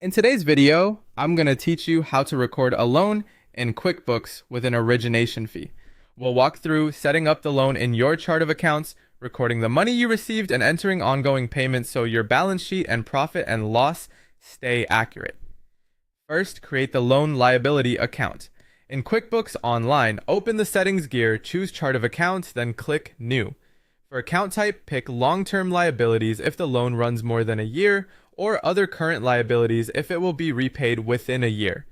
In today's video, I'm going to teach you how to record a loan in QuickBooks with an origination fee. We'll walk through setting up the loan in your chart of accounts, recording the money you received, and entering ongoing payments so your balance sheet and profit and loss stay accurate. First, create the loan liability account. In QuickBooks Online, open the settings gear, choose chart of accounts, then click New. For account type, pick long-term liabilities if the loan runs more than a year, or other current liabilities if it will be repaid within a year.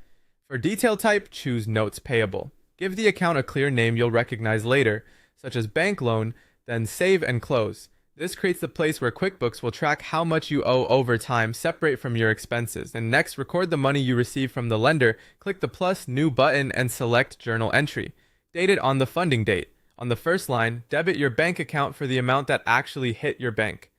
For detail type, choose Notes Payable. Give the account a clear name you'll recognize later, such as bank loan, then save and close. This creates the place where QuickBooks will track how much you owe over time, separate from your expenses. And next, record the money you receive from the lender, click the plus new button and select journal entry. Date it on the funding date. On the first line, debit your bank account for the amount that actually hit your bank.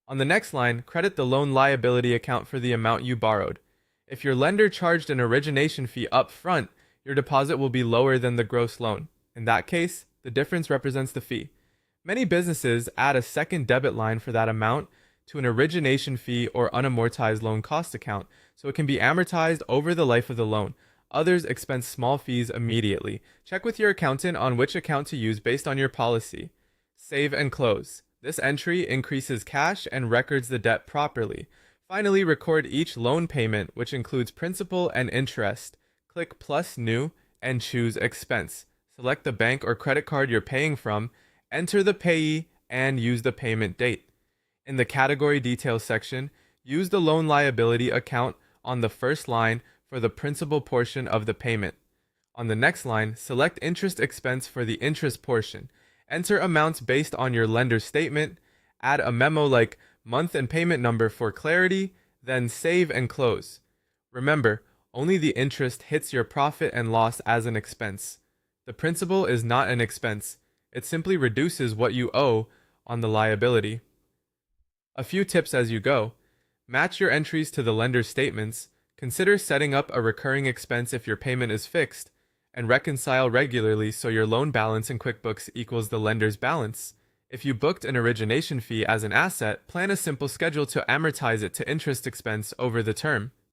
On the next line, credit the loan liability account for the amount you borrowed. If your lender charged an origination fee up front, your deposit will be lower than the gross loan. In that case, the difference represents the fee. Many businesses add a second debit line for that amount to an origination fee or unamortized loan cost account, so it can be amortized over the life of the loan. Others expense small fees immediately. Check with your accountant on which account to use based on your policy. Save and close. This entry increases cash and records the debt properly. Finally, record each loan payment, which includes principal and interest. Click plus new and choose expense. Select the bank or credit card you're paying from, enter the payee, and use the payment date. In the category details section, use the loan liability account on the first line for the principal portion of the payment. On the next line, select interest expense for the interest portion. Enter amounts based on your lender's statement, add a memo like month and payment number for clarity, then save and close. Remember, only the interest hits your profit and loss as an expense. The principal is not an expense. It simply reduces what you owe on the liability. A few tips as you go. Match your entries to the lender's statements. Consider setting up a recurring expense if your payment is fixed, and reconcile regularly so your loan balance in QuickBooks equals the lender's balance. If you booked an origination fee as an asset, plan a simple schedule to amortize it to interest expense over the term.